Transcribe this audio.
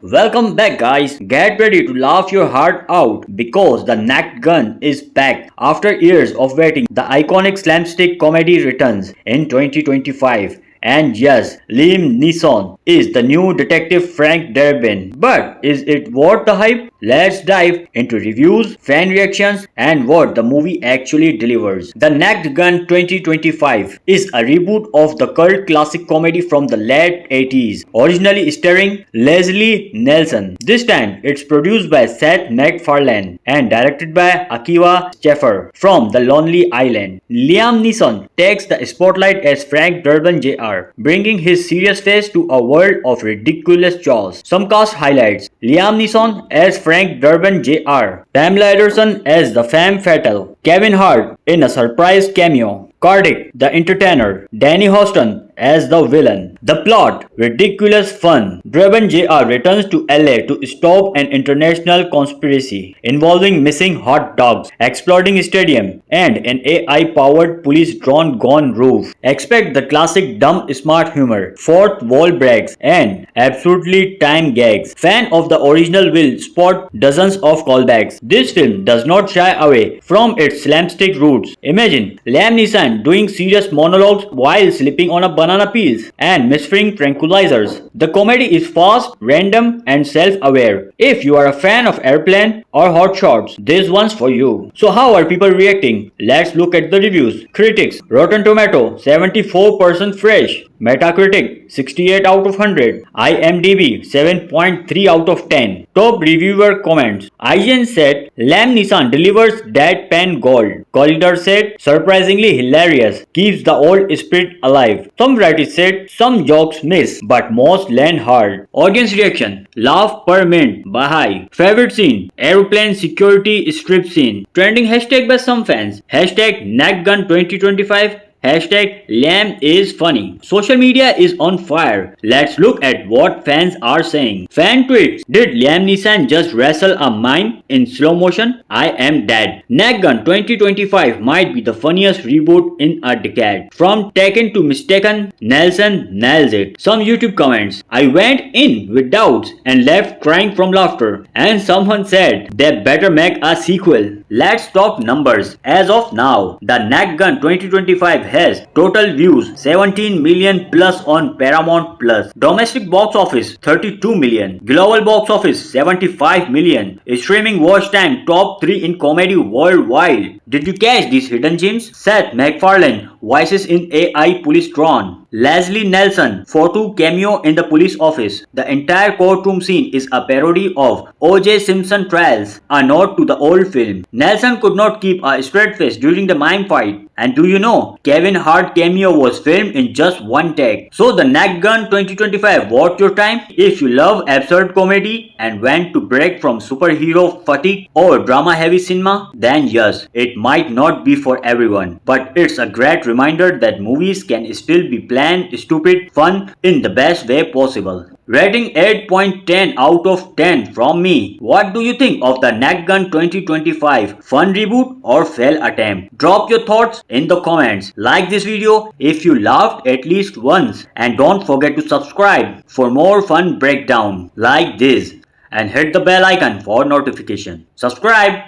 Welcome back, guys. Get ready to laugh your heart out because The Naked Gun is back. After years of waiting, the iconic slapstick comedy returns in 2025. And yes, Liam Neeson is the new detective Frank Drebin. But is it worth the hype? Let's dive into reviews, fan reactions, and what the movie actually delivers. The Naked Gun 2025 is a reboot of the cult classic comedy from the late 80s, originally starring Leslie Nielsen. This time, it's produced by Seth MacFarlane and directed by Akiva Schaffer from The Lonely Island. Liam Neeson takes the spotlight as Frank Drebin Jr., bringing his serious face to a world of ridiculous chores. Some cast highlights: Liam Neeson as Frank Drebin Jr., Pamela Anderson as the femme fatale, Kevin Hart in a surprise cameo, Kartik the entertainer, Danny Huston as the villain. The plot: ridiculous fun. Drebin Jr. returns to LA to stop an international conspiracy involving missing hot dogs, exploding stadium, and an AI-powered police drone gone rogue. Expect the classic dumb smart humor, fourth wall breaks, and absolutely time gags. Fan of the original will spot dozens of callbacks. This film does not shy away from its slapstick roots. Imagine Liam Neeson doing serious monologues while slipping on a banana peels and misfiring tranquilizers. The comedy is fast, random, and self-aware. If you are a fan of Airplane or Hot Shots, this one's for you. So how are people reacting? Let's look at the reviews. Critics: Rotten Tomato 74% fresh, Metacritic 68 out of 100, IMDb 7.3 out of 10. Top reviewer comments: IGN said Liam Neeson delivers deadpan gold. Collider said surprisingly hilarious, keeps the old spirit alive. Some writers said some jokes miss, but most land hard. Audience reaction: laugh per minute by high. Favorite scene: aeroplane security strip scene. Trending hashtag by some fans. Hashtag NACGUN 2025. Hashtag Liam is funny. Social media is on fire. Let's look at what fans are saying. Fan tweets: did Liam Neeson just wrestle a mime in slow motion? I am dead. Naked 2025 might be the funniest reboot in a decade. From Taken to Mistaken, Nelson nails it. Some YouTube comments: I went in with doubts and left crying from laughter. And someone said they better make a sequel. Let's talk numbers. As of now, the Naked 2025 has total views 17 million plus on Paramount Plus. Domestic box office 32 million. Global box office 75 million. Streaming watch time top 3 in comedy worldwide. Did you catch these hidden gems? Seth MacFarlane voices in AI police drone. Leslie Nielsen photo cameo in the police office. The entire courtroom scene is a parody of O.J. Simpson trials, a nod to the old film. Nelson could not keep a straight face during the mime fight. And do you know, Kevin Hart cameo was filmed in just one take. So the Naked Gun 2025 worth your time? If you love absurd comedy and want to break from superhero fatigue or drama heavy cinema, then yes, it might not be for everyone. But it's a great reminder that movies can still be planned, stupid, fun in the best way possible. Rating 8.10 out of 10 from me. What do you think of the Naked Gun 2025? Fun reboot or fail attempt? Drop your thoughts in the comments. Like this video if you laughed at least once, and don't forget to subscribe for more fun breakdown like this, and hit the bell icon for notification. Subscribe!